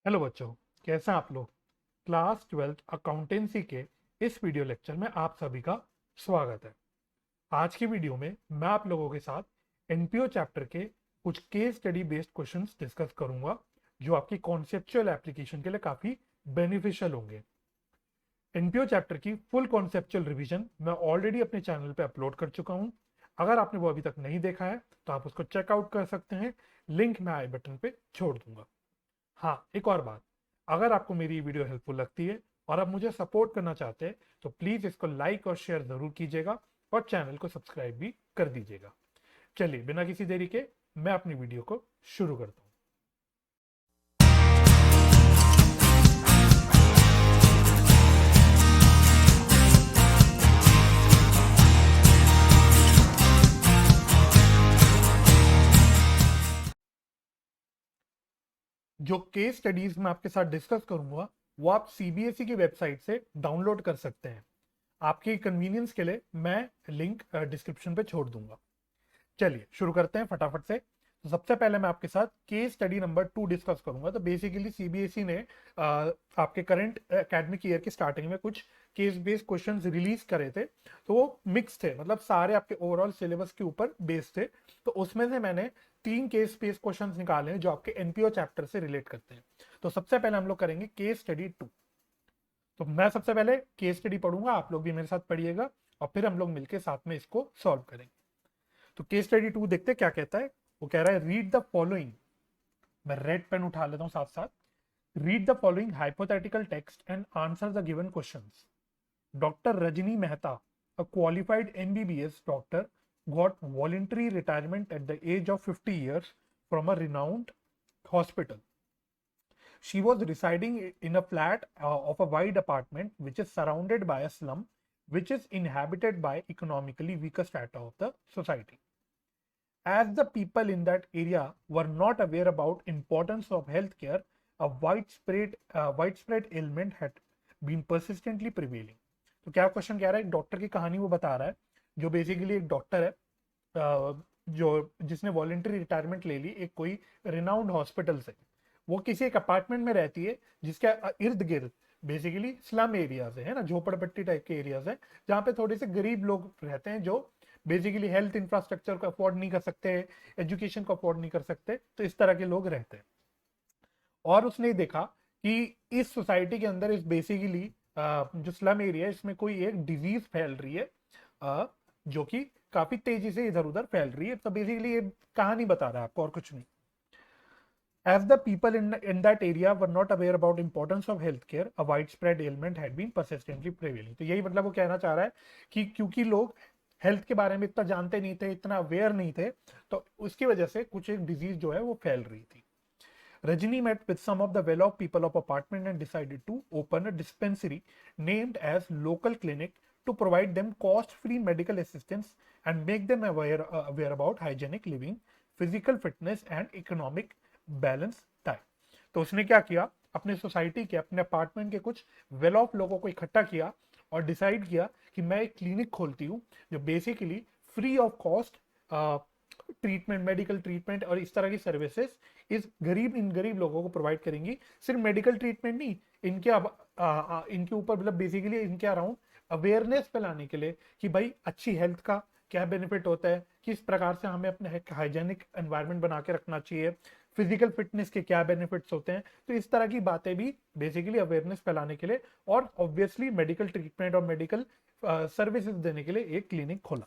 Hello बच्चों, कैसे हैं आप लोग। क्लास 12th अकाउंटेंसी के इस वीडियो लेक्चर में आप सभी का स्वागत है। आज की वीडियो में मैं आप लोगों के साथ एनपीओ चैप्टर के कुछ case study based questions discuss करूंगा जो आपकी कॉन्सेप्चुअल एप्लीकेशन के लिए काफ़ी बेनिफिशियल होंगे। एनपीओ चैप्टर की फुल कॉन्सेप्चुअल रिवीजन मैं ऑलरेडी अपने चैनल पे अपलोड कर चुका हूं। अगर आपने वो अभी तक नहीं देखा है तो आप उसको चेकआउट कर सकते हैं। लिंक मैं आई बटन पे छोड़ दूंगा। हाँ, एक और बात, अगर आपको मेरी वीडियो हेल्पफुल लगती है और आप मुझे सपोर्ट करना चाहते हैं तो प्लीज़ इसको लाइक और शेयर ज़रूर कीजिएगा और चैनल को सब्सक्राइब भी कर दीजिएगा। चलिए बिना किसी देरी के मैं अपनी वीडियो को शुरू करता हूँ। जो केस स्टडीज मैं आपके साथ डिस्कस करूंगा वो आप सीबीएसई की वेबसाइट से डाउनलोड कर सकते हैं। आपकी कन्वीनियंस के लिए मैं लिंक डिस्क्रिप्शन पे छोड़ दूंगा। चलिए शुरू करते हैं फटाफट से। तो सबसे पहले मैं आपके साथ केस स्टडी नंबर 2 डिस्कस करूंगा। तो बेसिकली सीबीएसई ने आपके करंट एकेडमिक ईयर की स्टार्टिंग में कुछ केस बेस्ड क्वेश्चंस रिलीज करे थे। तो वो मिक्स थे, मतलब सारे आपके ओवरऑल सिलेबस के ऊपर बेस्ड थे। तो उसमें से मैंने 3 केस बेस्ड क्वेश्चंस निकाले हैं जो आपके एनपीओ चैप्टर से रिलेट करते हैं। तो सबसे पहले हम लोग करेंगे केस स्टडी 2। तो मैं सबसे पहले केस स्टडी पढ़ूंगा, आप लोग भी मेरे साथ पढ़िएगा और फिर हम लोग मिलकर साथ में इसको सॉल्व करेंगे। तो केस स्टडी 2 देखते क्या कहता है। वो कह रहा है रीड द फॉलोइंग। मैं रेड पेन उठा लेता हूं साथ साथ। Read the following hypothetical text and answer the given questions. Doctor Rajni Mehta, a qualified MBBS doctor, got voluntary retirement at the age of 50 years from a renowned hospital. She was residing in a flat of a wide apartment which is surrounded by a slum which is inhabited by economically weaker strata of the society. As the people in that area were not aware about importance of healthcare, a widespread ailment had been persistently prevailing. तो क्या question कह रहा है, एक doctor की कहानी वो बता रहा है जो बेसिकली एक डॉक्टर है जो जिसने वॉलेंटरी रिटायरमेंट ले ली एक कोई रिनाउंड हॉस्पिटल से। वो किसी एक अपार्टमेंट में रहती है जिसके इर्द गिर्द बेसिकली स्लम एरियाज है ना, झोपड़पट्टी टाइप के एरियाज है जहाँ पे थोड़े से गरीब लोग रहते हैं जो बेसिकली हेल्थ इंफ्रास्ट्रक्चर को अफोर्ड नहीं कर सकते, एजुकेशन को अफोर्ड नहीं कर सकते। तो इस तरह के लोग रहते हैं। और उसने देखा कि इस सोसाइटी के अंदर इस बेसिकली जो स्लम एरिया है इसमें कोई एक डिजीज फैल रही है जो कि काफी तेजी से इधर उधर फैल रही है। तो बेसिकली ये कहानी बता रहा है आपको और कुछ नहीं। As the people in that area were not aware about importance of healthcare, a widespread ailment had been persistently prevailing. तो यही मतलब वो कहना चाह रहा है कि क्योंकि लोग हेल्थ के बारे में इतना जानते नहीं थे, इतना अवेयर नहीं थे, तो उसकी वजह से कुछ एक डिजीज जो है वो फैल रही थी। Rajini met with some of the well-off people of apartment and decided to open a dispensary named as local clinic to provide them cost-free medical assistance and make them aware about hygienic living, physical fitness and economic balance diet. तो उसने क्या किया, अपने society के अपने apartment के कुछ well of लोगों को इकट्ठा किया और डिसाइड किया कि मैं एक क्लिनिक खोलती हूँ जो basically free of cost treatment, medical treatment और इस तरह की सर्विसेज इन गरीब लोगों को प्रोवाइड करेंगी। सिर्फ मेडिकल ट्रीटमेंट नहीं, इनके ऊपर मतलब बेसिकली इनके अराउंड अवेयरनेस फैलाने के लिए कि भाई अच्छी हेल्थ का क्या बेनिफिट होता है, किस प्रकार से हमें अपने हाइजेनिक एनवायरनमेंट बना के रखना चाहिए, फिजिकल फिटनेस के क्या बेनिफिट्स होते हैं। तो इस तरह की बातें भी बेसिकली अवेयरनेस फैलाने के लिए और ऑब्वियसली मेडिकल ट्रीटमेंट और मेडिकल सर्विसेज देने के लिए एक क्लिनिक खोला।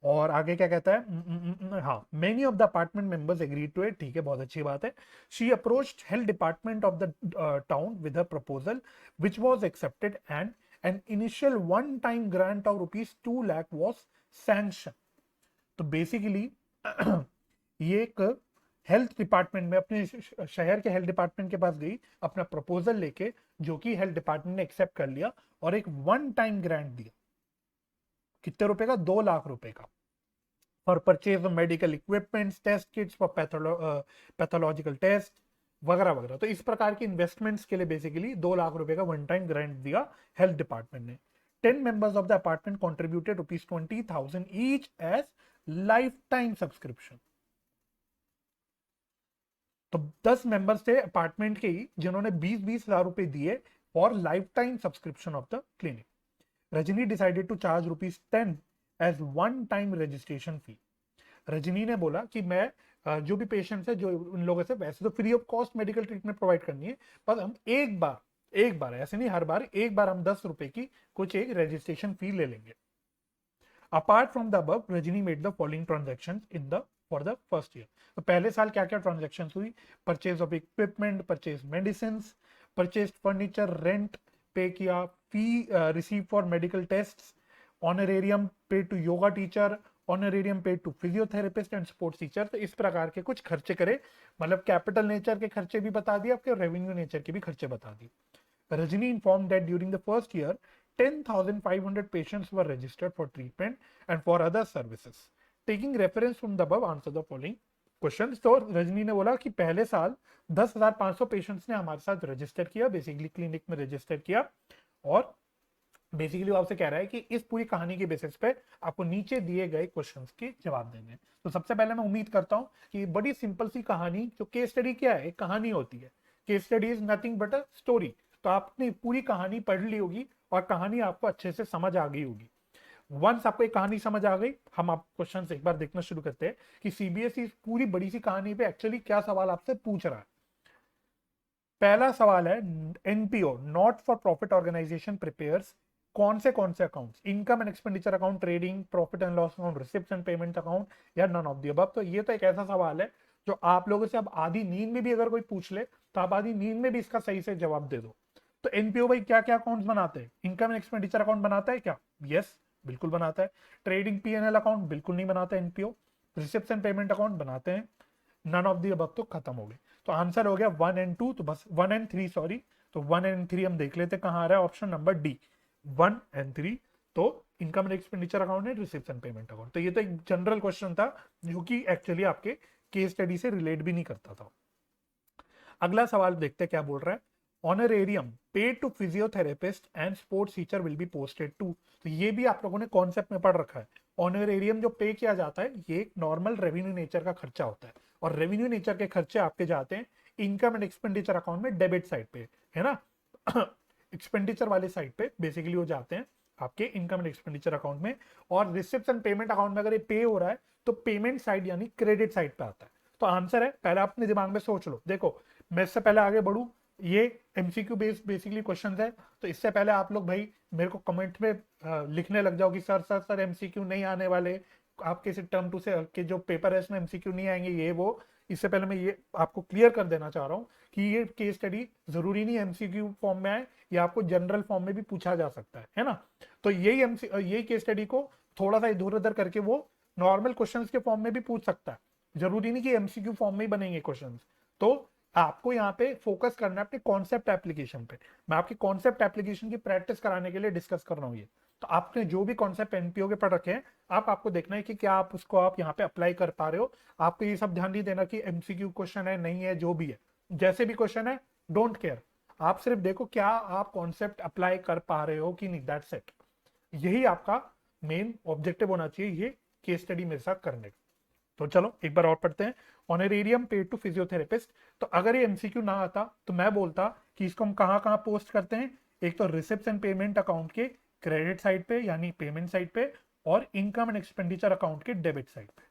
और आगे क्या कहता है, हाँ, many of the apartment members agreed to it. ठीक है, बहुत अच्छी बात है। She approached health department of the town with a proposal which was accepted and an initial one time grant of ₹2 lakh was sanction. तो बेसिकली ये एक health department में अपने शहर के हेल्थ डिपार्टमेंट के पास गई अपना प्रपोजल लेके, जो कि हेल्थ डिपार्टमेंट ने एक्सेप्ट कर लिया और एक वन टाइम ग्रांट दिया। कितने रुपए का, 2 लाख रुपए का, for purchase of medical equipments, test kits for pathological test वगैरह वगैरह। तो इस प्रकार की इन्वेस्टमेंट्स के लिए बेसिकली 2 लाख रुपए का वन टाइम ग्रांट दिया हेल्थ डिपार्टमेंट ने। 10 members of the apartment contributed ₹20,000 each as life time subscription. तो 10 मेंबर्स थे अपार्टमेंट के ही जिन्होंने 20-20 हजार रुपए दिए for life time subscription of the clinic. Rajni decided to charge ₹10 as one time registration fee. Rajni ने बोला कि मैं जो भी पेशेंट्स है जो उन लोगों से वैसे तो free of cost medical treatment provide करनी है, पर हम एक बार ऐसे नहीं, हर बार एक बार हम ₹10 की कुछ एक रजिस्ट्रेशन फी ले लेंगे। Apart from the above, Rajni made the following transaction in the for the first year. तो पहले साल क्या क्या ट्रांजेक्शन हुई? Purchase of equipment, purchase medicine, purchase furniture, rent pay किया, fee receive for medical test, honorarium paid to yoga teacher, honorarium paid to physiotherapist and sports teacher. तो इस प्रकार के कुछ खर्चे करे, मतलब कैपिटल नेचर के खर्चे भी बता दिए आपके, रेवेन्यू नेचर के भी खर्चे बता दिए। Rajini informed that during the first year, 10,500 patients were registered for treatment and for other services. Taking reference from the above, answer the following questions. तो रजनी ने बोला कि पहले साल 10,500 पेशेंट्स ने हमारे साथ रजिस्टर किया, बेसिकली क्लिनिक में रजिस्टर किया, और बेसिकली आपसे कह रहा है कि इस पूरी कहानी के बेसिस पे आपको नीचे दिए गए क्वेश्चंस के जवाब देने हैं। तो सबसे पहले मैं उम्मीद करता हूं कि बड़ी सिंपल सी कहानी, जो केस स्टडी क्या है, कहानी होती है, case study is nothing but a story. तो आपने पूरी कहानी पढ़ ली होगी और कहानी आपको अच्छे से समझ आ गई होगी। वंस आपको एक कहानी समझ आ गई, हम आप क्वेश्चन एक बार देखना शुरू करते हैं कि सीबीएसई पूरी बड़ी सी कहानी पे एक्चुअली क्या सवाल आपसे पूछ रहा है। पहला सवाल है, NPO not for profit organisation prepares कौन से accounts? Income and expenditure account, trading, profit and loss account, receipt and payment account, या नन ऑफ द अबव। तो ये तो एक ऐसा सवाल है जो आप लोगों से अब आधी नींद में भी अगर कोई पूछ ले तो आप आधी नींद में भी इसका सही से जवाब दे दो। तो एनपीओ भाई क्या क्या अकाउंट्स बनाते हैं? इनकम एंड एक्सपेंडिचर अकाउंट बनाता है क्या? यस, बिल्कुल बनाता है। ट्रेडिंग पीएनएल अकाउंट बिल्कुल नहीं बनाता NPO. Receipt and payment account बनाते हैं। नन ऑफ दी अबव तो खत्म हो गए। तो आंसर हो गया 1 एंड 2, तो बस 1 एंड 3 सॉरी। तो 1 एंड 3 हम देख लेते कहां आ रहा है, ऑप्शन नंबर डी 1 एंड 3। तो इनकम एंड एक्सपेंडिचर अकाउंट है, रिसिप्ट एंड पेमेंट अकाउंट। तो ये तो एक जनरल क्वेश्चन था जो कि एक्चुअली आपके केस स्टडी से रिलेट भी नहीं करता था। अगला सवाल देखते हैं क्या बोल रहा है। Honorarium paid to physiotherapist and sports teacher will be posted to. तो ये भी आप लोगों ने कॉन्सेप्ट में पढ़ रखा है। ऑनरेरियम जो पे किया जाता है ये एक नॉर्मल रेवेन्यू नेचर का खर्चा होता है, और रेवेन्यू नेचर के खर्चे आपके जाते हैं इनकम एंड एक्सपेंडिचर अकाउंट में, डेबिट साइड पे, है ना। एक्सपेंडिचर वाले साइड पे बेसिकली वो जाते हैं आपके इनकम एंड एक्सपेंडिचर अकाउंट में, और रिसिप्ट एंड पेमेंट अकाउंट में अगर ये पे हो रहा है तो पेमेंट साइड यानी क्रेडिट साइड पे आता है। तो आंसर है, पहले अपने दिमाग में सोच लो। देखो मैं इससे पहले आगे बढ़ूं, ये एमसीक्यू बेस्ड बेसिकली क्वेश्चन है, तो इससे पहले आप लोग भाई मेरे को कमेंट में लिखने लग जाओ कि सर सर सर एमसीक्यू नहीं आने वाले, आपके से टर्म टू से के जो पेपर है इसमें एमसीक्यू नहीं आएंगे, ये वो। इससे पहले मैं ये आपको क्लियर कर देना चाह रहा हूँ कि ये केस स्टडी जरूरी नहीं एमसीक्यू फॉर्म में आए, ये आपको जनरल फॉर्म में भी पूछा जा सकता है ना। तो यही केस स्टडी को थोड़ा सा इधर उधर करके वो नॉर्मल क्वेश्चंस के फॉर्म में भी पूछ सकता है, जरूरी नहीं कि एमसीक्यू फॉर्म में ही बनेंगे क्वेश्चंस। तो आपको यहाँ पे फोकस करना है अपने कॉन्सेप्ट एप्लीकेशन पे। मैं आपकी कॉन्सेप्ट एप्लीकेशन की प्रैक्टिस कराने के लिए डिस्कस कर रहा हूँ ये। तो आपने जो भी कॉन्सेप्ट एनपीओ के पढ़ रखे हैं, आपको देखना है कि क्या आप उसको आप यहाँ पे अप्लाई कर पा रहे हो। आपको ये सब ध्यान नहीं देना कि एमसीक्यू क्वेश्चन है नहीं है, जो भी है, जैसे भी क्वेश्चन है, डोंट केयर। आप सिर्फ देखो क्या आप कॉन्सेप्ट अप्लाई कर पा रहे हो कि नहीं, दैट्स इट। यही आपका मेन ऑब्जेक्टिव होना चाहिए ये केस स्टडी मेरे साथ करने का। तो चलो एक बार और पढ़ते हैं। Honorarium paid to physiotherapist. तो अगर ये एमसीक्यू ना आता तो मैं बोलता कि इसको हम कहाँ कहाँ पोस्ट करते हैं। एक तो रिसिप्ट एंड पेमेंट अकाउंट के क्रेडिट साइड पे यानी पेमेंट साइड पे, और इनकम एंड एक्सपेंडिचर अकाउंट के डेबिट साइड पे।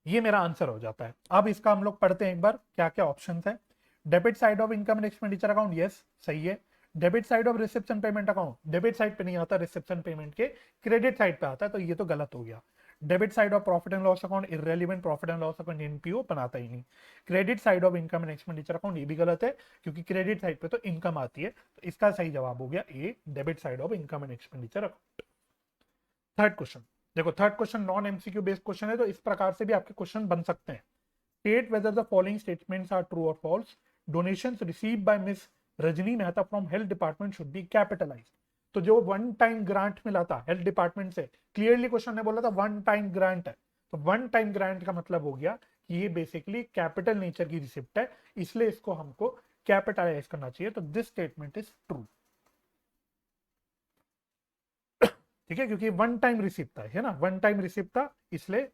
ये मेरा आंसर हो जाता है। अब इसका हम लोग पढ़ते हैं एक बार क्या क्या ऑप्शंस है। Debit side of income and expenditure account, yes सही है। Debit side of receipt and payment account, debit side पे नहीं आता, रिसिप्ट एंड पेमेंट के क्रेडिट साइड पे आता है, तो ये तो गलत हो गया। Debit side of profit and loss account, irrelevant, profit and loss account NPO बनाता ही नहीं। Credit side of income and expenditure account, ये भी गलत है क्योंकि क्रेडिट साइड पे तो इनकम आती है। तो इसका सही जवाब हो गया A, debit side of income and expenditure account. Third question देखो, third question non MCQ based question है, तो इस प्रकार से भी आपके क्वेश्चन बन सकते हैं। State whether the following statements are true और false. Donations received by miss Rajni Mehta from health department should be capitalized. तो जो वन टाइम ग्रांट मिला था हेल्थ डिपार्टमेंट से, क्लियरली क्वेश्चन ने बोला था वन टाइम ग्रांट है, तो वन टाइम ग्रांट का मतलब हो गया कि ये बेसिकली कैपिटल नेचर की रिसिप्ट है, इसलिए इसको हमको कैपिटलाइज करना चाहिए। तो दिस स्टेटमेंट इज ट्रू, ठीक है, क्योंकि वन टाइम रिसिप्ट था, है ना, वन टाइम रिसिप्ट था, इसलिए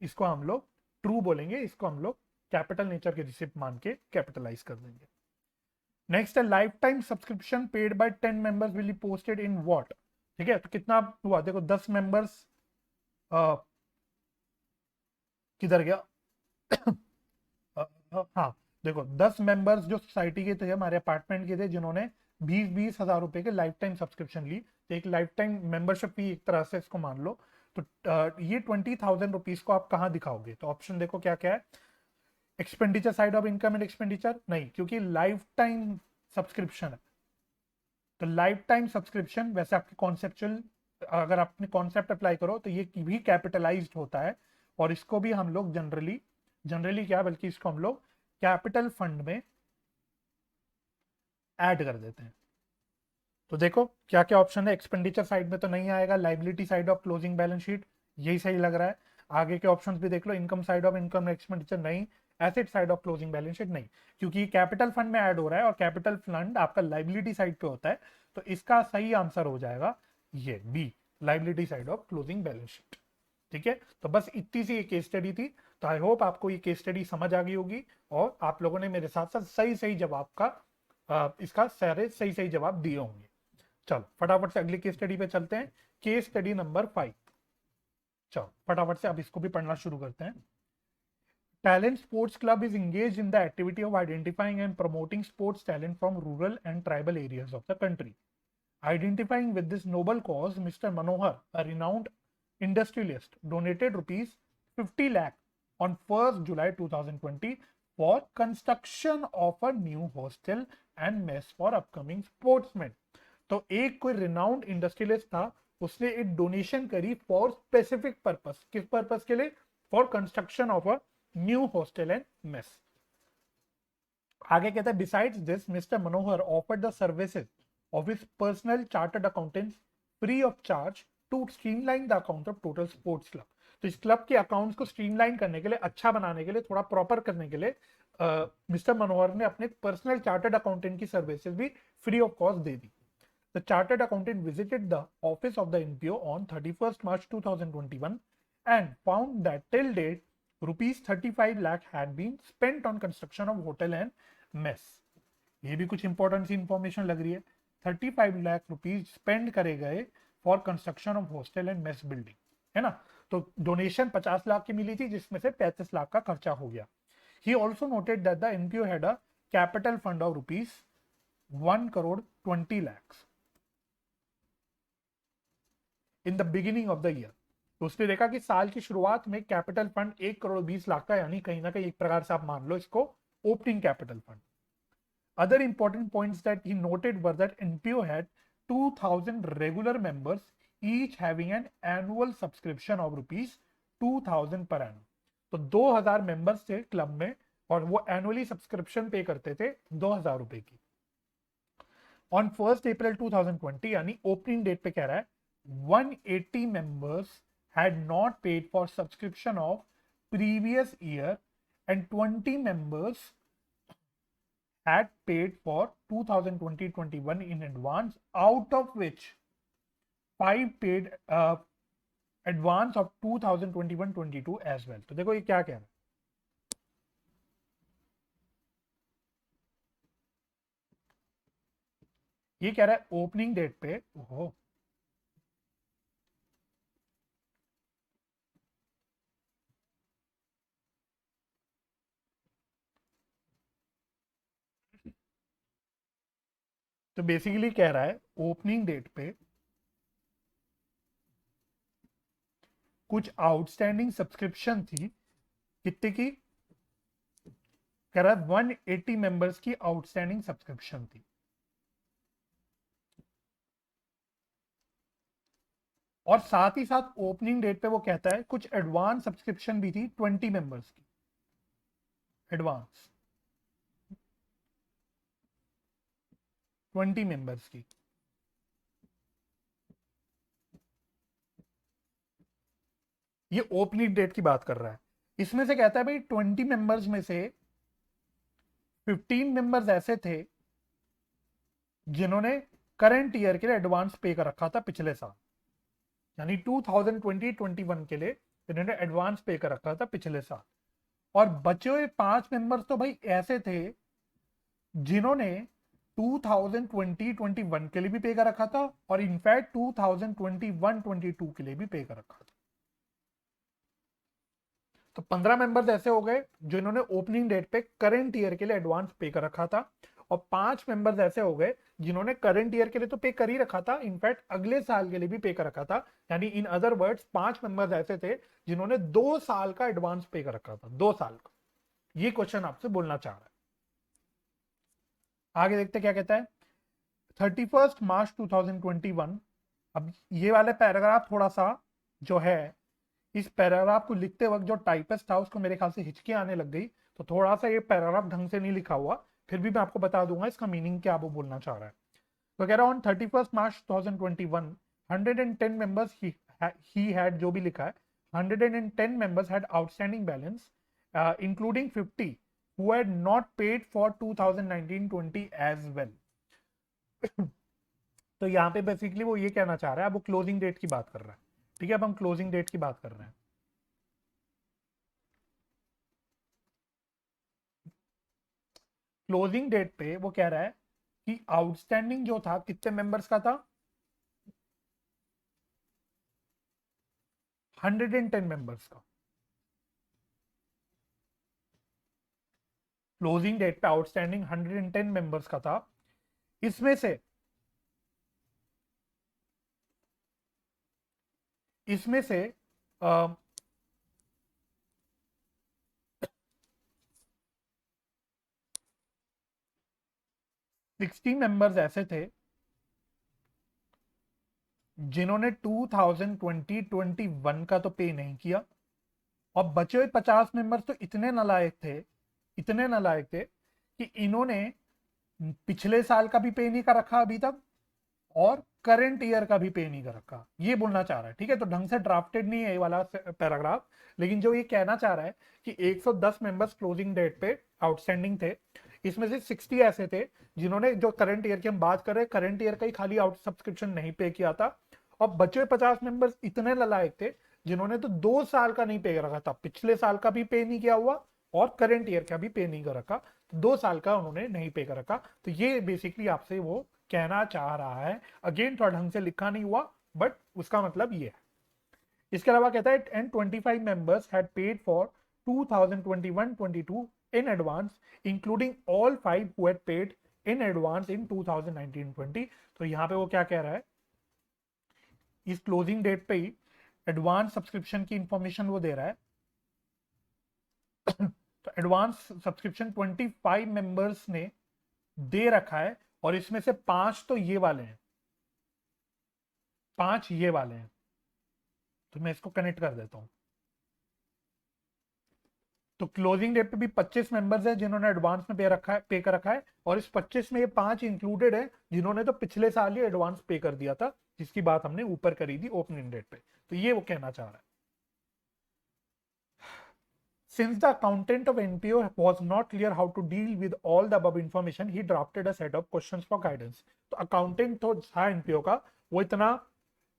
इसको हम लोग ट्रू बोलेंगे, इसको हम लोग कैपिटल नेचर की रिसिप्ट मान के कैपिटलाइज कर देंगे। नेक्स्ट है life time subscription paid by 10 members will be posted in what. ठीक है, तो कितना हुआ देखो, 10 मेंबर्स किधर गया हाँ देखो, 10 मेंबर्स जो सोसाइटी के थे, हमारे अपार्टमेंट के थे, जिन्होंने 20-20 हजार रुपए के लाइफ टाइम सब्सक्रिप्शन ली, तो एक लाइफ टाइम मेंबरशिप फी एक तरह से इसको मान लो। तो ये 20,000 रुपीज को आप कहाँ दिखाओगे, तो ऑप्शन देखो क्या क्या है। Expenditure side of income and expenditure नहीं, क्योंकि लाइफ टाइम सब्सक्रिप्शन है। तो लाइफ टाइम सब्सक्रिप्शन वैसे आपकी कॉन्सेप्चुअल, अगर आपने कॉन्सेप्ट अप्लाई करो तो ये भी कैपिटलाइज्ड होता है, और इसको भी हम लोग जनरली जनरली क्या, बल्कि इसको हम लोग कैपिटल फंड में ऐड कर देते हैं। तो देखो क्या क्या ऑप्शन है, एक्सपेंडिचर साइड में तो नहीं आएगा, liability side of closing balance sheet यही सही लग रहा है। आगे के ऑप्शंस भी देख लो, income side of income expenditure नहीं, asset side of closing balance sheet नहीं, क्योंकि कैपिटल फंड में ऐड हो रहा है और कैपिटल फंड आपका लाइबिलिटी साइड पे होता है। तो इसका सही आंसर हो जाएगा ये B, liability side of closing balance sheet. ठीक है, तो बस इतनी सी केस स्टडी थी। तो आई होप आपको ये केस स्टडी समझ आ गई होगी, और आप लोगों ने मेरे साथ साथ सही सही जवाब का इसका सारे सही सही जवाब दिए होंगे। चलो फटाफट से अगली केस स्टडी पे चलते हैं, केस स्टडी नंबर 5। चलो फटाफट से अब इसको भी पढ़ना शुरू करते हैं। Talent Sports Club is engaged in the activity of identifying and promoting sports talent from rural and tribal areas of the country. Identifying with this noble cause, Mr. Manohar, a renowned industrialist, donated rupees 50 lakh on 1st July 2020 for construction of a new hostel and mess for upcoming sportsmen. तो एक कोई renowned industrialist था, उसने एक donation करी for specific purpose. किस purpose के लिए? For construction of a new hostel and mess. आगे कहता है besides this mister Manohar offered the services of his personal chartered accountant free of charge to streamline the account of total sports club. तो इस club के accounts को streamline करने के लिए, अच्छा बनाने के लिए, थोड़ा प्रॉपर करने के लिए मिस्टर मनोहर ने अपने पर्सनल चार्टर्ड अकाउंटेंट की सर्विसेज भी free of cost they the. The chartered accountant visited the office of the NPO on 31st March 2021 and found that till date rupees 35 lakh had been spent on construction of hotel and mess. ये भी कुछ important सी information लग रही है। 35 lakh rupees spend करे गए for construction of hostel and mess building, है ना। तो डोनेशन 50 लाख की मिली थी, जिसमें से 35 लाख का खर्चा हो गया। He also noted that the NPO had a capital fund of rupees 1 crore 20 lakhs in the beginning of the year. तो उसने देखा कि साल की शुरुआत में कैपिटल फंड 1 करोड़ 20 लाख का, यानी कहीं ना कहीं एक प्रकार से आप मान लो इसको opening capital fund. Other important points that he noted were that NPO had 2000 regular members each having an annual subscription of rupees 2000 per annum. तो 2000 मेंबर्स थे क्लब में, और वो एनुअली सब्सक्रिप्शन पे करते थे 2000 रुपए की। ऑन 1 अप्रैल 2020, यानी ओपनिंग डेट पे कह रहा है, 180 members had not paid for subscription of previous year and 20 members had paid for 2020-21 in advance, out of which 5 paid advance of 2021-22 as well. तो देखो ये क्या कह रहा है, ये कह रहा है ओपनिंग डेट पे, ओहो तो बेसिकली कह रहा है ओपनिंग डेट पे कुछ आउटस्टैंडिंग सब्सक्रिप्शन थी, कितने की कह रहा है 180 मेंबर्स की आउटस्टैंडिंग सब्सक्रिप्शन थी, और साथ ही साथ ओपनिंग डेट पे वो कहता है कुछ एडवांस सब्सक्रिप्शन भी थी 20 मेंबर्स की, एडवांस 20 मेंबर्स की। ये ओपनिंग डेट की बात कर रहा है। इसमें से कहता है भाई 20 मेंबर्स में से 15 मेंबर्स ऐसे थे जिन्होंने करंट ईयर के लिए एडवांस पे कर रखा था पिछले साल, यानी 2020-21 के लिए इन्होंने एडवांस पे कर रखा था पिछले साल। और बचे हुए 5 मेंबर्स तो भाई ऐसे थे जिन्होंने 2020-21 के लिए भी पे कर रखा था और इनफैक्ट 2021-22 के लिए भी पे कर रखा था। तो 15 मेंबर्स ऐसे हो गए जिन्होंने ओपनिंग डेट पे करंट ईयर के लिए एडवांस पे कर रखा था, और 5 मेंबर्स ऐसे हो गए जिन्होंने करंट ईयर के लिए तो पे कर ही रखा था, इनफैक्ट अगले साल के लिए भी पे कर रखा था। यानी इन अदर वर्ड्स 5 मेंबर्स ऐसे थे जिन्होंने 2 साल का एडवांस पे कर रखा था, 2 साल का। ये क्वेश्चन आपसे बोलना चाह रहा है। आगे देखते क्या कहता है। 31 मार्च 2021। अब ये वाले पैराग्राफ थोड़ा सा जो है, इस पैराग्राफ को लिखते वक्त जो टाइपिस्ट था उसको मेरे ख्याल से हिचकी आने लग गई, तो थोड़ा सा ये पैराग्राफ ढंग से नहीं लिखा हुआ, फिर भी मैं आपको बता दूंगा इसका मीनिंग क्या वो बोलना चाह रहा है। तो कह रहा on 31 March 2021 110 members he had, जो भी लिखा है, 110 members had outstanding balance, including 50 who had not paid for 2019-20 as well. तो यहाँ पे बेसिकली वो ये कहना चाह रहा है, अब वो क्लोजिंग डेट की बात कर रहा है। ठीक है, अब हम क्लोजिंग डेट की बात कर रहे हैं। क्लोजिंग डेट पे वो कह रहा है कि आउटस्टैंडिंग जो था कितने मेंबर्स का था, 110 मेंबर्स का। क्लोजिंग डेट पे आउटस्टैंडिंग 110 मेंबर्स का था। इसमें से 60 मेंबर्स ऐसे थे जिन्होंने 2020-21 का तो पे नहीं किया, और बचे हुए 50 मेंबर्स तो इतने नालायक थे कि इन्होंने पिछले साल का भी पे नहीं कर रखा अभी तक, और करंट ईयर का भी पे नहीं कर रखा। ये बोलना चाह रहा है। ठीक है, तो ढंग से ड्राफ्टेड नहीं है ये वाला पैराग्राफ, लेकिन जो ये कहना चाह रहा है कि 110 मेंबर्स क्लोजिंग डेट पे आउटस्टैंडिंग थे, इसमें से 60 ऐसे थे जिन्होंने, जो करंट ईयर की हम बात कर रहे हैं, करंट ईयर का ही खाली आउट सब्सक्रिप्शन नहीं पे किया था, और बचे 50 मेंबर्स इतने नालायक थे जिन्होंने तो 2 साल का नहीं पे कर रखा था, पिछले साल का भी पे नहीं किया हुआ और करंट ईयर का भी पे नहीं कर रखा, तो 2 साल का उन्होंने नहीं पे कर रखा। तो ये बेसिकली आपसे वो कहना चाह रहा है। अगेन थोड़ा ढंग से लिखा नहीं हुआ, बट उसका मतलब ये है। इसके अलावा कहता है and 25 members had paid for 2021-22 in advance, including all 5 who had paid in advance in 2019-20। तो यहां पे वो क्या कह रहा है, इस क्लोजिंग डेट पे ही एडवांस सब्सक्रिप्शन की इंफॉर्मेशन वो दे रहा है। तो एडवांस सब्सक्रिप्शन 25 मेंबर्स ने दे रखा है, और इसमें से 5 तो ये वाले हैं, 5 ये वाले हैं। तो मैं इसको कनेक्ट कर देता हूं। तो क्लोजिंग डेट पे भी 25 मेंबर्स हैं जिन्होंने एडवांस में पे कर रखा है, और इस 25 में ये 5 इंक्लूडेड है जिन्होंने तो पिछले साल ही एडवांस पे कर दिया था, जिसकी बात हमने ऊपर करी थी ओपनिंग डेट पे। तो ये वो कहना चाह रहा है। Since the accountant of NPO was not clear how to deal with all the above information, he drafted a set of questions for guidance. तो अकाउंटेंट तो था एनपीओ का, वो इतना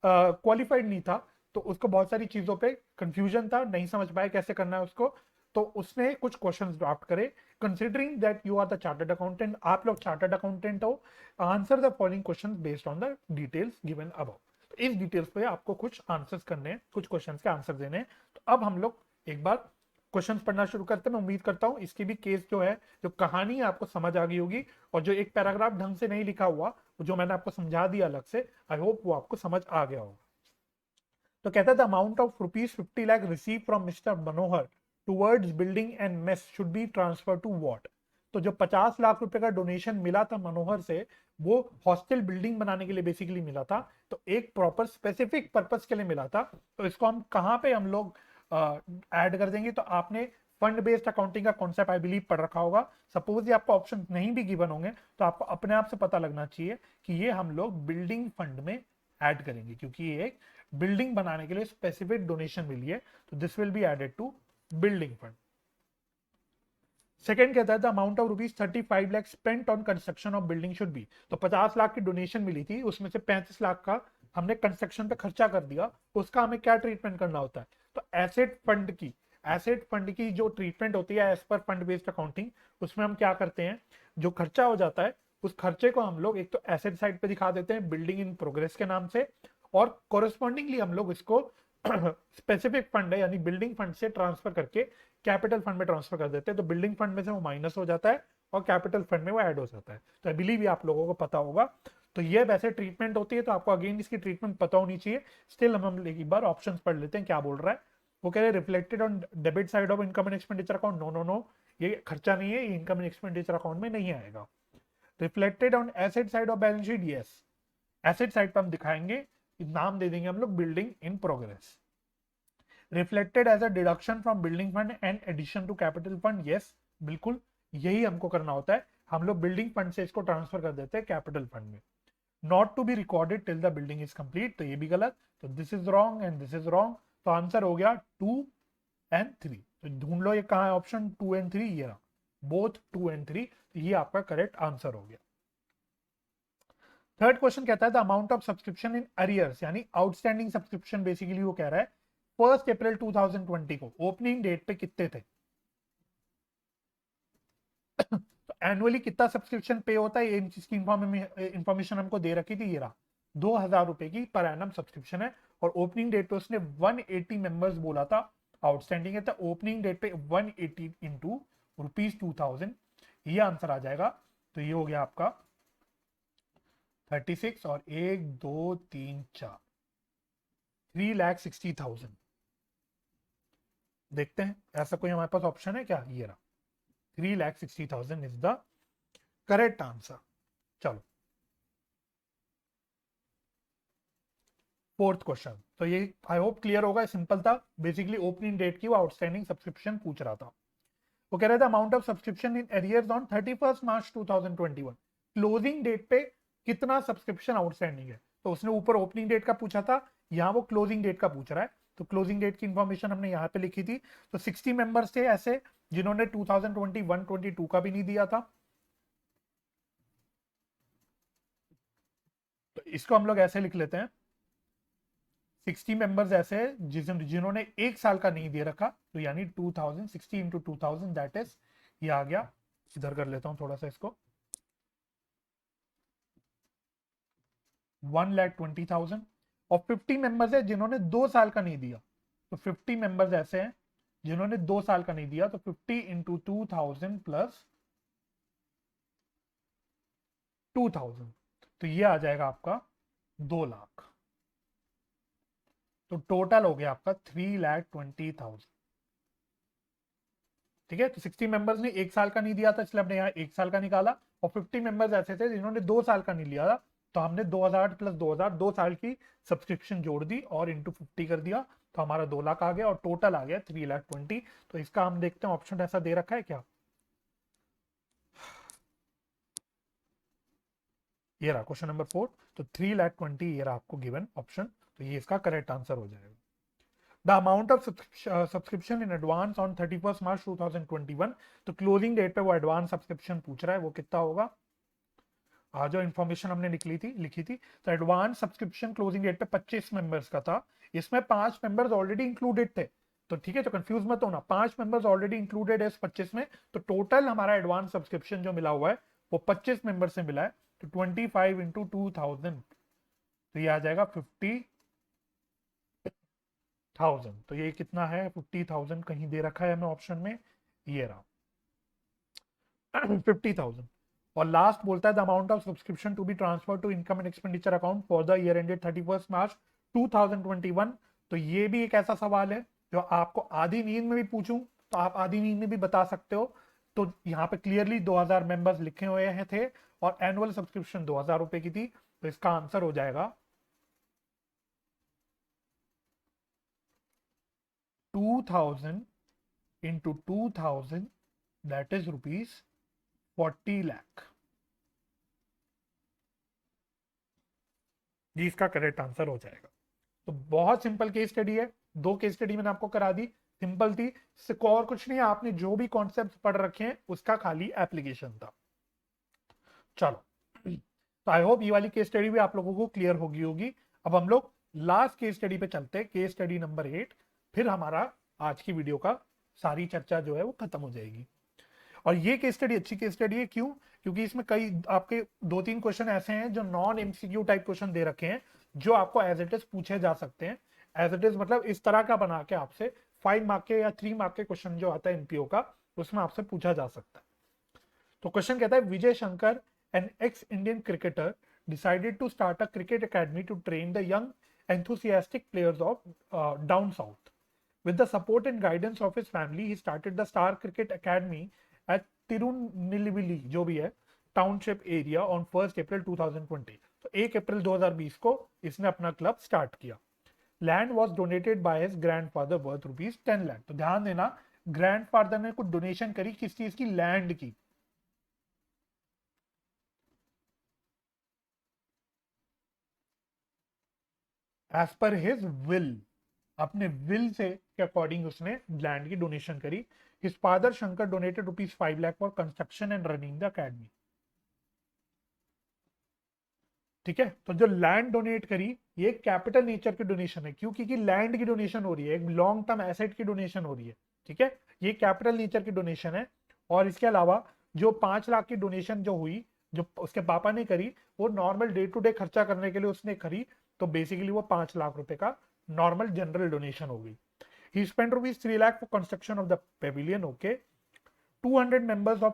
क्वालिफाइड नहीं था, तो उसको बहुत सारी चीजों पे कंफ्यूजन था, नहीं समझ पाया कैसे करना है उसको। तो उसने कुछ क्वेश्चंस ड्राफ्ट करे। Considering that you are the chartered accountant, आप लोग चार्टर्ड अकाउंटेंट हो, answer the following questions based on the details given above. तो इस डिटेल्स पे आपको कुछ आंसर्स करने हैं, कुछ क्वेश्चंस के आंसर देने हैं। तो अब हम लोग एक बार क्वेश्चन पढ़ना शुरू करते हैं। मैं उम्मीद करता हूं इसकी भी केस जो है, जो कहानी है, आपको समझ आ गई होगी, और जो एक पैराग्राफ ढंग से नहीं लिखा हुआ, जो मैंने आपको समझा दिया अलग से, आई होप वो आपको समझ आ गया होगा। तो कहता है the amount of ₹50 lakh receive from mister Manohar towards building and mess should be transfer to what. तो जो 50 लाख रुपए का डोनेशन मिला था मनोहर से, वो हॉस्टल बिल्डिंग बनाने के लिए बेसिकली मिला था, तो एक प्रॉपर स्पेसिफिक पर्पस के लिए मिला था। तो इसको हम कहाँ पे हम लोग ऐड कर देंगे। तो आपने फंड बेस्ड अकाउंटिंग का कॉन्सेप्ट आई बिलीव पढ़ रखा होगा। सपोज ये आपको ऑप्शन नहीं भी गिवन होंगे तो आपको अपने आप से पता लगना चाहिए कि ये हम लोग बिल्डिंग फंड में ऐड करेंगे, क्योंकि ये एक बिल्डिंग बनाने के लिए स्पेसिफिक डोनेशन मिली है, तो this will be added to building fund. Second कहता है the amount of ₹35 lakh spent on construction of building should be. तो 50 लाख की डोनेशन मिली थी, उसमें से 35 लाख का हमने कंस्ट्रक्शन पे खर्चा कर दिया, उसका हमें क्या ट्रीटमेंट करना होता है। तो एसेट फंड की एसेट फंड की जो ट्रीटमेंट होती है as per fund based accounting, उसमें हम क्या करते हैं, जो खर्चा हो जाता है उस खर्चे को हम लोग एक तो एसेट साइड पे दिखा देते हैं बिल्डिंग इन प्रोग्रेस के नाम से, और कोरस्पॉन्डिंगली हम लोग इसको स्पेसिफिक फंड है यानी बिल्डिंग फंड से ट्रांसफर करके कैपिटल फंड में ट्रांसफर कर देते हैं, तो बिल्डिंग फंड में से वो माइनस हो जाता है और कैपिटल फंड में वो ऐड हो जाता है। तो आई बिलीव ये आप लोगों को पता होगा। तो ये वैसे ट्रीटमेंट होती है, तो आपको अगेन इसकी ट्रीटमेंट पता होनी चाहिए। स्टिल हम एक बार ऑप्शंस पढ़ लेते हैं क्या बोल रहा है। वो कह रहे हैं reflected on debit side of income and expenditure account, no no no, ये खर्चा नहीं है, ये इनकम एंड एक्सपेंडिचर अकाउंट में नहीं आएगा। Reflected on asset side of balance sheet, yes, asset side पर हम दिखाएंगे, नाम दे देंगे हम लोग building in progress. Reflected as a deduction from building fund and addition to capital fund, yes, बिल्कुल यही हमको करना होता है, हम लोग बिल्डिंग फंड से इसको ट्रांसफर कर देते हैं कैपिटल फंड में। Not to be recorded till the building is complete, तो ये भी गलत, तो this is wrong and this is wrong, तो आंसर हो गया 2 एंड 3। तो ढूंढ लो ये कहां है ऑप्शन 2 एंड 3, ये रहा, बोथ 2 एंड 3, तो ये आपका करेक्ट आंसर हो गया। थर्ड क्वेश्चन कहता है the amount of subscription in arrears, यानी आउटस्टैंडिंग सब्सक्रिप्शन, बेसिकली वो कह रहा है 1 अप्रैल 2020 को ओपनिंग डेट पे कितने थे। तो एनुअली कितना सब्सक्रिप्शन पे होता है, इन चीज की इंफॉर्मेशन हमको दे रखी थी, ये रहा 2000 रुपए की पर एनम सब्सक्रिप्शन है, और ओपनिंग डेट पे उसने 180 मेंबर्स बोला था आउटस्टैंडिंग है, तो ओपनिंग डेट पे 180 इंटू ₹2000, ये आंसर आ जाएगा। तो ये हो गया आपका 36 और 1 2 3 4 3,60,000। देखते हैं ऐसा कोई हमारे पास ऑप्शन है क्या, ये रहा 3,60,000 इज द करेक्ट आंसर। चलो फोर्थ क्वेश्चन, तो ये आई होप क्लियर होगा, सिंपल था, बेसिकली ओपनिंग डेट की वो आउटस्टैंडिंग सब्सक्रिप्शन पूछ रहा था। वो कह रहा था amount of subscription in arrears on 31 March 2021, closing date पे कितना सब्सक्रिप्शन आउटस्टैंडिंग है, तो उसने ऊपर ओपनिंग डेट का पूछा था, यहाँ वो क्लोजिंग डेट का पूछ रहा है, तो क्लोजिंग डेट की इंफॉर्मेशन हमने यहाँ पे लिखी थी। तो 60 मेंबर्स थे ऐसे जिन्होंने 2021-22 का भी नहीं दिया था, तो इसको हम लोग ऐसे लिख लेते हैं 60 मेंबर्स ऐसे जिन्होंने एक साल का नहीं दे रखा, तो यानी 2060 इंटू 2000 दैट इज, ये आ गया, इधर कर लेता हूं थोड़ा सा इसको, 1,20,000, और 50 मेंबर्स है जिन्होंने 2 साल का नहीं दिया, तो 50 मेंबर्स ऐसे हैं जिन्होंने 2 साल का नहीं दिया, तो 50 इंटू 2000 प्लस 2000, तो ये आ जाएगा आपका 2 लाख, तो टोटल हो गया आपका 3,20,000। ठीक है, तो 60 मेंबर्स ने एक साल का नहीं दिया था, इसलिए हमने यहाँ एक साल का निकाला, और 50 मेंबर्स ऐसे थे जिन्होंने 2 साल का नहीं लिया था, तो हमने 2000 प्लस 2000 2 साल की सब्सक्रिप्शन जोड़ दी और इंटू 50 कर दिया, तो हमारा 2 लाख आ गया और टोटल आ गया 3,20,000। तो इसका हम देखते हैं ऑप्शन ऐसा दे रखा है क्या, ये रहा क्वेश्चन नंबर 4, तो 3,20,000 ये रहा आपको गिवन ऑप्शन, तो ये इसका करेक्ट आंसर हो जाएगा। The amount of subscription in advance on 31 March 2021, तो क्लोजिंग डेट पे वो एडवांस सब्सक्रिप्शन पूछ रहा है, वो कितना होगा, जो इन्फॉर्मेशन हमने लिखी थी, तो एडवांस सब्सक्रिप्शन क्लोजिंग डेट पे 25 मेंबर्स का था, इसमें 5 मेंबर्स ऑलरेडी इंक्लूडेड थे, तो ठीक है, तो कंफ्यूज मत होना, 5 मेंबर्स ऑलरेडी इंक्लूडेड है इस 25 में, तो टोटल हमारा एडवांस सब्सक्रिप्शन जो मिला हुआ है वो 25 मेंबर से मिला है, तो 25 इंटू 2000, तो ये आ जाएगा 50,000, तो ये कितना है 50,000 कहीं दे रखा है हमें ऑप्शन में, ये रहा 50,000। और लास्ट बोलता है the amount of subscription to be transfer to income and expenditure account for the year ended 31 March 2021, तो ये भी एक ऐसा सवाल है जो आपको आधी नींद में भी पूछूं तो आप आधी नींद में भी बता सकते हो। तो यहाँ पे क्लियरली 2000 मेंबर्स लिखे हुए हैं थे और एनुअल सब्सक्रिप्शन 2000 रुपए की थी, तो इसका आंसर हो जाएगा 2000 इंटू 2000 दैट इज ₹40 लाख, ये इसका करेक्ट आंसर हो जाएगा। तो बहुत सिंपल केस स्टडी है, 2 केस स्टडी मैंने आपको करा दी, सिंपल थी, और कुछ नहीं, आपने जो भी कॉन्सेप्ट पढ़ रखे हैं उसका खाली एप्लीकेशन था। चलो, तो आई होप ये वाली केस स्टडी भी आप लोगों को क्लियर होगी। अब हम लोग लास्ट केस स्टडी पे चलते हैं, केस स्टडी नंबर 8, फिर हमारा आज की वीडियो का सारी चर्चा जो है वो खत्म हो जाएगी। और ये केस स्टडी अच्छी केस स्टडी है, क्यों? क्योंकि इसमें कई आपके 2-3 क्वेश्चन ऐसे हैं जो नॉन एमसीक्यू टाइप क्वेश्चन दे रखे हैं, जो आपको एज इट इज पूछे जा सकते हैं। एज इट इज मतलब इस तरह का बना के आपसे 5 मार्क के या 3 मार्क के क्वेश्चन जो आता है एमपीओ का, उसमें आपसे पूछा जा सकता है। तो क्वेश्चन कहता है, Vijay Shankar, an ex Indian cricketer, decided to start a cricket academy to train the young enthusiastic players of down south. With the support and guidance of his family, he started the Star Cricket Academy at Tirunelveli, जो भी है, township area on 1st April 2020. तो 1 अप्रैल 2020 को इसने अपना club start किया। Land was donated by his grandfather worth ₹10 lakh. तो ध्यान देना, ग्रैंडफादर ने कुछ डोनेशन करी, किस चीज की? लैंड की। एज पर हिज विल, अपने विल से के अकॉर्डिंग उसने लैंड की डोनेशन करी। His father Shankar donated ₹5 lakh for construction and running the academy. ठीक है, तो जो लैंड डोनेट करी, ये कैपिटल नेचर की डोनेशन है। क्यों? क्योंकि लैंड की डोनेशन हो रही है, एक लॉन्ग टर्म एसेट की डोनेशन हो रही है। ठीक है, ये कैपिटल नेचर की डोनेशन है। और इसके अलावा जो 5 लाख की डोनेशन जो हुई, जो उसके पापा ने करी, वो नॉर्मल डे टू डे खर्चा करने के लिए उसने करी। तो बेसिकली वो 5 लाख रुपए का नॉर्मल जनरल डोनेशन हो गई। He spend ₹3 lakh for construction of the pavilion. Okay, 200 members of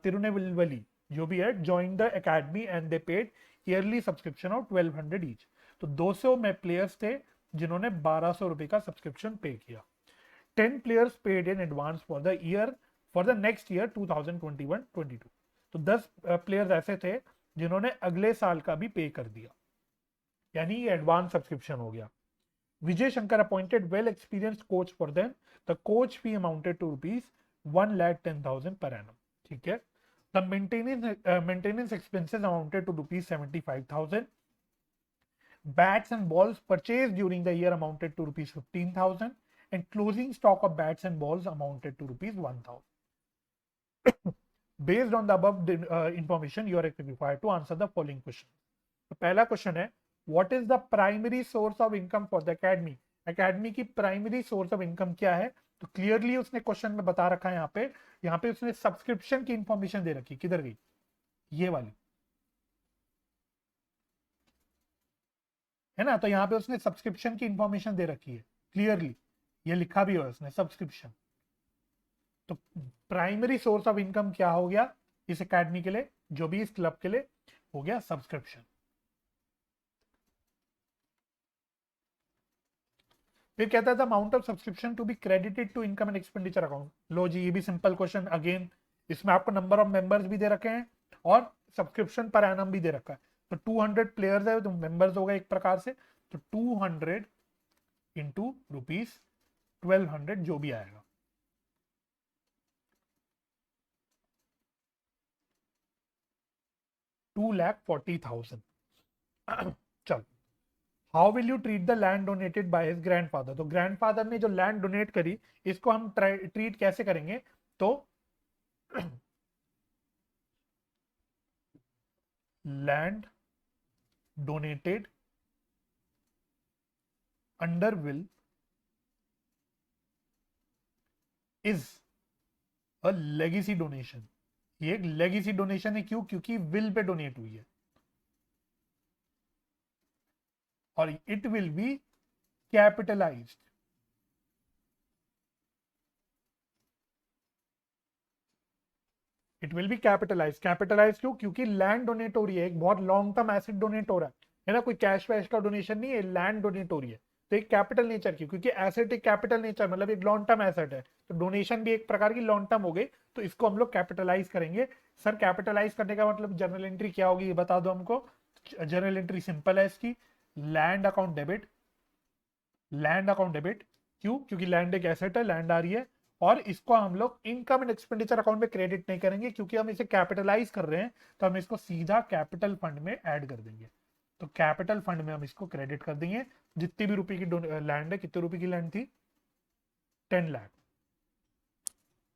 Tirunelveli जो भी है joined the academy and they paid yearly subscription of 1200 each। तो 200 में प्लेयर्स थे जिन्होंने 1200 रुपए का सब्सक्रिप्शन पे किया। 10 players paid in advance for the next year 2021-22। तो 10 प्लेयर्स ऐसे थे जिन्होंने अगले साल का भी पे कर दिया, यानी ये एडवांस सब्सक्रिप्शन हो गया। Vijay Shankar appointed well-experienced coach for them. The coach fee amounted to ₹1,10,000 per annum. ठीक है, the maintenance expenses amounted to ₹75,000. Bats and balls purchased during the year amounted to ₹15,000, and closing stock of bats and balls amounted to ₹1,000. Based on the above information, you are required to answer the following question. तो पहला question है, what is the primary source of income for the academy? Academy की primary source of income क्या है? तो clearly उसने question में बता रखा है। यहाँ पे उसने सब्सक्रिप्शन की इंफॉर्मेशन दे रखी। किधर गई? ये वाली है ना। तो यहाँ पे उसने सब्सक्रिप्शन की इंफॉर्मेशन दे रखी है क्लियरली, ये लिखा भी है उसने सब्सक्रिप्शन। तो प्राइमरी सोर्स ऑफ इनकम क्या हो गया इस एकेडमी के लिए, जो भी इस क्लब के लिए? हो गया सब्सक्रिप्शन। फिर कहता था amount of subscription to be credited to income and expenditure account. लो जी, ये भी सिंपल क्वेश्चन अगेन। इसमें आपको नंबर ऑफ मेंबर्स भी दे रखे हैं और सब्सक्रिप्शन पर एनम भी दे रखा है। तो 200 प्लेयर्स है तो मेंबर्स होगा एक प्रकार से। तो 200 इंटू ₹1200 जो भी आएगा, ₹2,40,000। चल, how will you treat the land donated by his grandfather? तो ग्रैंडफादर ने जो लैंड डोनेट करी, इसको हम ट्रीट कैसे करेंगे? तो land donated under will is a legacy donation. ये एक लेगेसी डोनेशन है। क्यों? क्योंकि विल पे डोनेट हुई है और it will be capitalized. It will be capitalize. Capitalize क्यों? क्योंकि लैंड डोनेट हो रही है, एक बहुत लॉन्ग टर्म एसेट डोनेट हो रहा है ना, कोई कैश वैश का डोनेशन नहीं है, लैंड डोनेट हो रही है। तो एक कैपिटल नेचर की, क्योंकि एसेट एक कैपिटल नेचर मतलब एक लॉन्ग टर्म एसेट है, तो डोनेशन भी एक प्रकार की लॉन्ग टर्म हो गई। तो इसको हम लोग कैपिटलाइज करेंगे। सर कैपिटलाइज करने का मतलब जर्नल एंट्री क्या होगी ये बता दो हमको। जर्नल एंट्री सिंपल है इसकी, land account debit. Land account debit क्यों? क्योंकि लैंड एक एसेट है, लैंड आ रही है। और इसको हम लोग इनकम एंड एक्सपेंडिचर अकाउंट में क्रेडिट नहीं करेंगे, क्योंकि हम इसे कैपिटलाइज कर रहे हैं। तो हम इसको सीधा कैपिटल फंड में ऐड कर देंगे। तो कैपिटल फंड में हम इसको क्रेडिट कर देंगे। जितनी भी रुपए की लैंड है, कितने रुपए की लैंड थी? 10 लाख।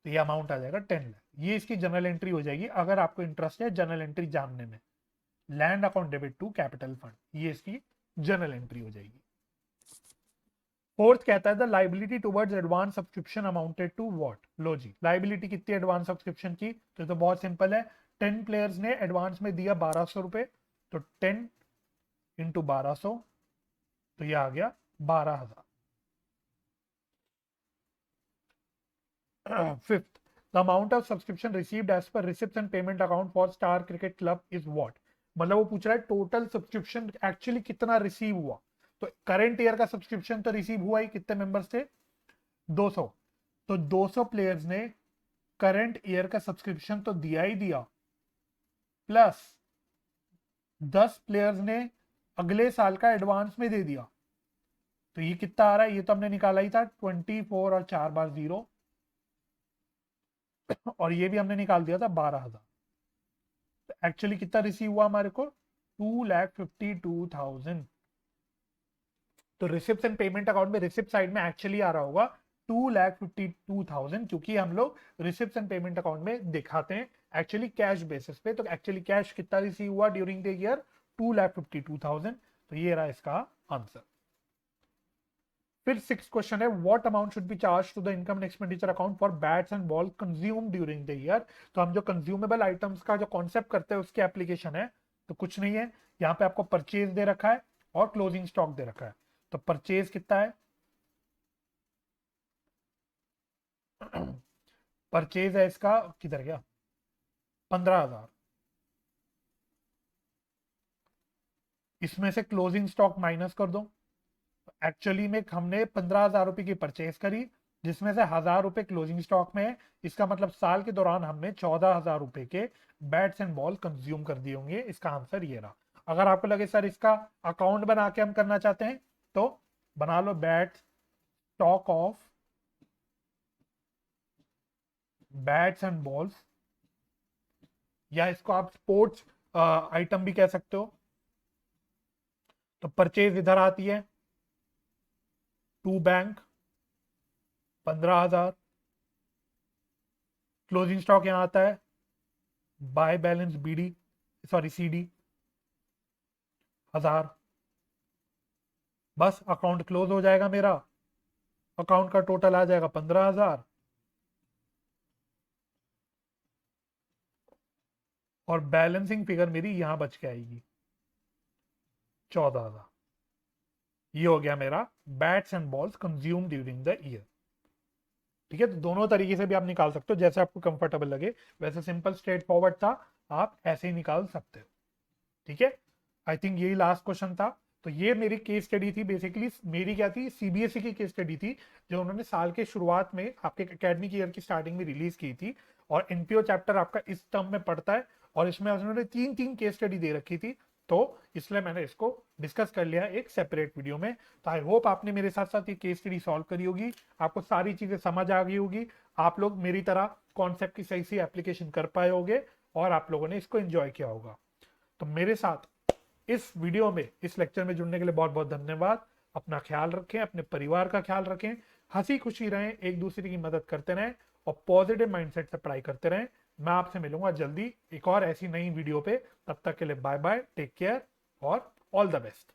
तो ये अमाउंट आ जाएगा 10 लाख। ये इसकी जनरल एंट्री हो जाएगी अगर आपको इंटरेस्ट है जनरल एंट्री जानने में। Land account debit to capital fund, ये इसकी जनरल एंट्री हो जाएगी। फोर्थ कहता है the liability towards advance subscription amounted to what. लो जी, लाइबिलिटी कितनी एडवांस सब्सक्रिप्शन की, तो बहुत सिंपल है। 10 प्लेयर्स ने एडवांस में दिया 1200 रुपए, तो 10 इंटू 1200, तो ये आ गया 12,000। Fifth, the amount of subscription received as per receipts and payment account for star cricket club is what. मतलब वो पूछ रहा है टोटल सब्सक्रिप्शन एक्चुअली कितना रिसीव हुआ। तो करंट ईयर का सब्सक्रिप्शन तो रिसीव हुआ ही, कितने मेंबर्स थे, 200। तो 200 प्लेयर्स ने करंट ईयर का सब्सक्रिप्शन तो दिया ही दिया, प्लस 10 प्लेयर्स ने अगले साल का एडवांस में दे दिया। तो ये कितना आ रहा है, ये तो हमने निकाला ही था, 24 और 4 बार 0, और ये भी हमने निकाल दिया था 12,000। तो एक्चुअली कितना रिसीव हुआ हमारे को, 2,52,000। तो रिसिप्ट एंड पेमेंट अकाउंट में रिसिप्ट साइड में एक्चुअली आ रहा होगा 2,52,000, क्योंकि हम लोग रिसिप्ट एंड पेमेंट अकाउंट में दिखाते हैं एक्चुअली कैश बेसिस पे। तो एक्चुअली कैश कितना रिसीव हुआ ड्यूरिंग द ईयर, 2,52,000। तो ये रहा इसका आंसर। फिर सिक्स क्वेश्चन है, what amount should be charge to the income and expenditure account for bats and ball consume during the year. तो हम जो कंज्यूमेबल आइटम्स का जो कॉन्सेप्ट करते हैं उसकी एप्लीकेशन है। तो कुछ नहीं है, यहाँ पे आपको परचेज दे रखा है और क्लोजिंग स्टॉक दे रखा है। तो परचेज कितना है, परचेज है इसका, किधर गया, 15,000। इसमें से क्लोजिंग स्टॉक माइनस कर दो। एक्चुअली में हमने 15,000 रुपए की परचेज करी, जिसमें से 1,000 रुपए क्लोजिंग स्टॉक में है। इसका मतलब साल के दौरान हमने 14,000 रुपए के बैट्स एंड बॉल कंज्यूम कर दिए होंगे। इसका आंसर ये रहा। अगर आपको लगे सर इसका अकाउंट बना के हम करना चाहते हैं, तो बना लो bat stock of bats and balls, या इसको आप स्पोर्ट्स आइटम भी कह सकते हो। तो परचेज इधर आती है, टू बैंक 15,000, क्लोजिंग स्टॉक यहां आता है by balance BD, sorry CD 1,000। बस अकाउंट क्लोज हो जाएगा मेरा, अकाउंट का टोटल आ जाएगा 15,000, और बैलेंसिंग फिगर मेरी यहां बच के आएगी 14,000। ये हो गया मेरा bats and balls consume during the year. ठीक है, तो दोनों तरीके से भी आप निकाल सकते हो, जैसे आपको कंफर्टेबल लगे। वैसे सिंपल स्ट्रेट फॉरवर्ड था, आप ऐसे ही निकाल सकते हो। ठीक है, आई थिंक यही लास्ट क्वेश्चन था। तो ये मेरी केस स्टडी थी, बेसिकली मेरी क्या थी, सीबीएसई की केस स्टडी थी, जो उन्होंने साल के शुरुआत में आपके एकेडमिक ईयर की स्टार्टिंग में रिलीज की थी। और एनपीओ चैप्टर आपका इस टर्म में पड़ता है, और इसमें उन्होंने 3 केस स्टडी दे रखी थी। तो इसलिए मैंने इसको डिस्कस कर लिया एक सेपरेट वीडियो में। तो आई होप आपने मेरे साथ साथ ये केस स्टडी सॉल्व करी होगी, आपको सारी चीजें समझ आ गई होगी, आप लोग मेरी तरह कॉन्सेप्ट की सही से एप्लीकेशन कर पाए होंगे, और आप लोगों ने इसको एंजॉय किया होगा। तो मेरे साथ इस वीडियो में, इस लेक्चर में जुड़ने के लिए बहुत बहुत धन्यवाद। अपना ख्याल रखें, अपने परिवार का ख्याल रखें, हंसी खुशी रहें, एक दूसरे की मदद करते रहें, और पॉजिटिव माइंडसेट से पढ़ाई करते रहें। मैं आपसे मिलूंगा जल्दी एक और ऐसी नई वीडियो पे। तब तक के लिए बाय बाय, टेक केयर और ऑल द बेस्ट।